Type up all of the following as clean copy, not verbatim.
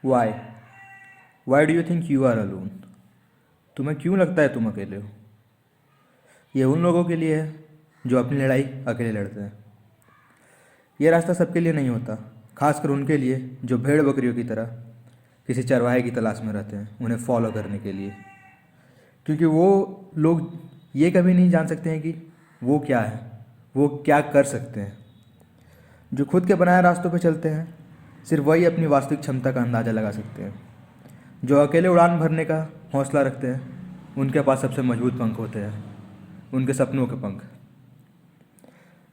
Y why do you think you are alone? तुम्हें क्यों लगता है तुम अकेले हो? ये उन लोगों के लिए है जो अपनी लड़ाई अकेले लड़ते हैं। ये रास्ता सबके लिए नहीं होता, खासकर उनके लिए जो भेड़ बकरियों की तरह किसी चरवाहे की तलाश में रहते हैं उन्हें फॉलो करने के लिए। क्योंकि वो लोग ये कभी नहीं जान सकते हैं कि वो क्या है, वो क्या कर सकते हैं। जो खुद के बनाए रास्तों पे चलते हैं सिर्फ वही अपनी वास्तविक क्षमता का अंदाज़ा लगा सकते हैं। जो अकेले उड़ान भरने का हौसला रखते हैं उनके पास सबसे मजबूत पंख होते हैं, उनके सपनों के पंख।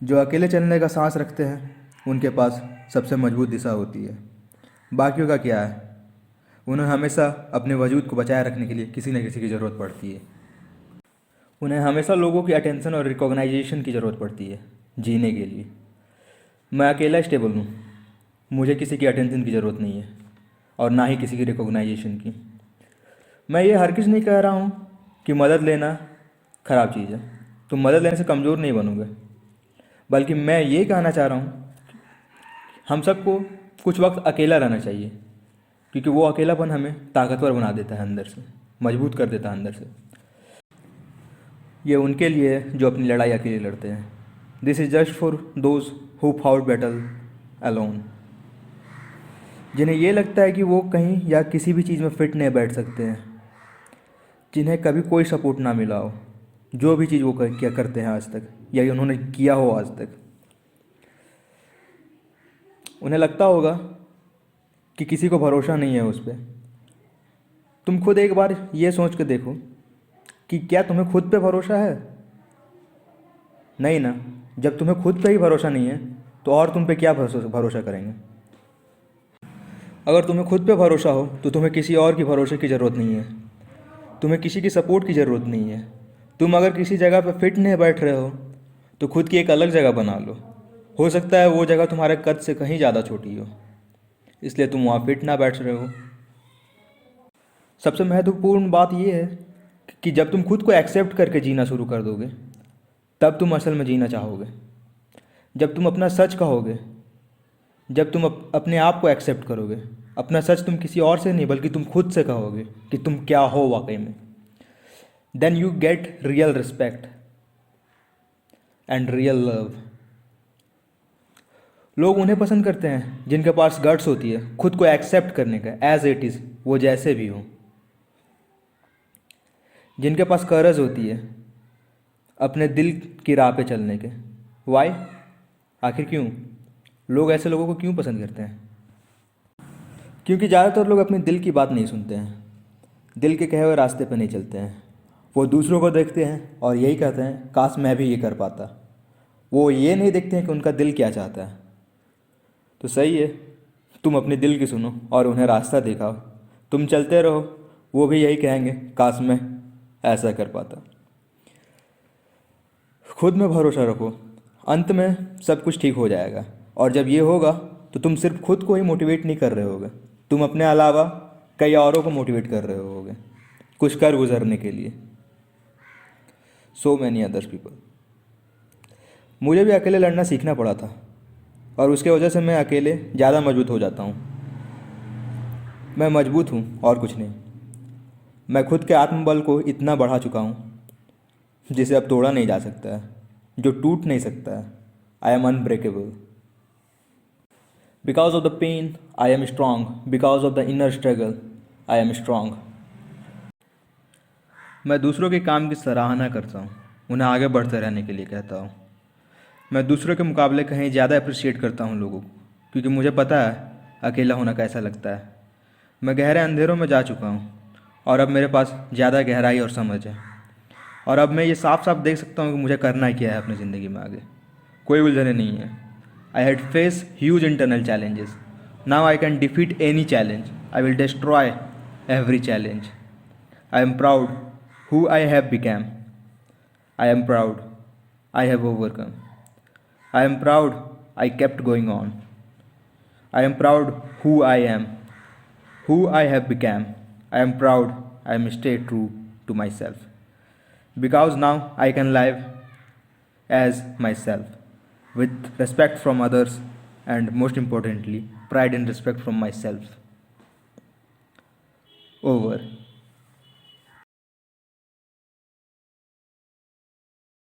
जो अकेले चलने का सांस रखते हैं उनके पास सबसे मजबूत दिशा होती है। बाकियों का क्या है? उन्हें हमेशा अपने वजूद को बचाए रखने के लिए किसी न किसी की ज़रूरत पड़ती है। उन्हें हमेशा लोगों की अटेंशन और रिकॉग्नाइजेशन की ज़रूरत पड़ती है जीने के लिए। मैं अकेला स्टेबल हूँ, मुझे किसी की अटेंशन की ज़रूरत नहीं है और ना ही किसी की रिकॉग्नाइजेशन की। मैं ये हरगिज़ नहीं कह रहा हूँ कि मदद लेना ख़राब चीज़ है। तुम मदद लेने से कमज़ोर नहीं बनोगे, बल्कि मैं ये कहना चाह रहा हूँ हम सबको कुछ वक्त अकेला रहना चाहिए, क्योंकि वो अकेलापन हमें ताकतवर बना देता है, अंदर से मजबूत कर देता है अंदर से। ये उनके लिए है जो अपनी लड़ाई अकेले लड़ते हैं। This is just for those who fought battle alone. जिन्हें ये लगता है कि वो कहीं या किसी भी चीज़ में फिट नहीं बैठ सकते हैं, जिन्हें कभी कोई सपोर्ट ना मिला हो, जो भी चीज़ वो क्या करते हैं आज तक या उन्होंने किया हो आज तक। उन्हें लगता होगा कि किसी को भरोसा नहीं है उस पर। तुम खुद एक बार ये सोच के देखो कि क्या तुम्हें खुद पे भरोसा है? नहीं ना। जब तुम्हें खुद पे ही भरोसा नहीं है तो और तुम पे क्या भरोसा करेंगे? अगर तुम्हें खुद पे भरोसा हो तो तुम्हें किसी और की भरोसे की ज़रूरत नहीं है, तुम्हें किसी की सपोर्ट की ज़रूरत नहीं है। तुम अगर किसी जगह पे फिट नहीं बैठ रहे हो तो खुद की एक अलग जगह बना लो। हो सकता है वो जगह तुम्हारे कद से कहीं ज़्यादा छोटी हो, इसलिए तुम वहाँ फिट ना बैठ रहे हो। सबसे महत्वपूर्ण बात यह है कि जब तुम खुद को एक्सेप्ट करके जीना शुरू कर दोगे तब तुम असल में जीना चाहोगे। जब तुम अपना सच कहोगे, जब तुम अपने आप को एक्सेप्ट करोगे, अपना सच तुम किसी और से नहीं बल्कि तुम खुद से कहोगे कि तुम क्या हो वाकई में, then you get real respect and real love. लोग उन्हें पसंद करते हैं जिनके पास गट्स होती है खुद को एक्सेप्ट करने का एज इट इज़, वो जैसे भी हो। जिनके पास करज होती है अपने दिल की राह पे चलने के। वाई? आखिर क्यों? लोग ऐसे लोगों को क्यों पसंद करते हैं? क्योंकि ज़्यादातर लोग अपने दिल की बात नहीं सुनते हैं, दिल के कहे हुए रास्ते पे नहीं चलते हैं। वो दूसरों को देखते हैं और यही कहते हैं काश मैं भी ये कर पाता। वो ये नहीं देखते हैं कि उनका दिल क्या चाहता है। तो सही है, तुम अपने दिल की सुनो और उन्हें रास्ता दिखाओ। तुम चलते रहो, वो भी यही कहेंगे काश मैं ऐसा कर पाता। खुद में भरोसा रखो, अंत में सब कुछ ठीक हो जाएगा। और जब ये होगा तो तुम सिर्फ खुद को ही मोटिवेट नहीं कर रहे होगे, तुम अपने अलावा कई औरों को मोटिवेट कर रहे होगे कुछ कर गुजरने के लिए। So many others people. मुझे भी अकेले लड़ना सीखना पड़ा था और उसके वजह से मैं अकेले ज़्यादा मजबूत हो जाता हूँ। मैं मजबूत हूँ और कुछ नहीं। मैं खुद के आत्मबल को इतना बढ़ा चुका हूँ जिसे अब तोड़ा नहीं जा सकता है, जो टूट नहीं सकता है। I am unbreakable. Because of the pain I am strong, because of the inner struggle I am strong. मैं दूसरों के काम की सराहना करता हूँ, उन्हें आगे बढ़ते रहने के लिए कहता हूँ। मैं दूसरों के मुकाबले कहीं ज़्यादा अप्रिशिएट करता हूँ लोगों को, क्योंकि मुझे पता है अकेला होना कैसा लगता है। मैं गहरे अंधेरों में जा चुका हूँ और अब मेरे पास ज़्यादा गहराई और समझ है। और अब मैं ये साफ साफ देख सकता हूँ कि मुझे करना क्या है अपनी ज़िंदगी में आगे। कोई उलझने नहीं है। I had face huge internal challenges, now I can defeat any challenge, I will destroy every challenge. I am proud who I have become, I am proud I have overcome, I am proud I kept going on, I am proud who I am, who I have become. I am proud I am stay true to myself. Because now I can live as myself with respect from others and most importantly, pride and respect from myself. Over.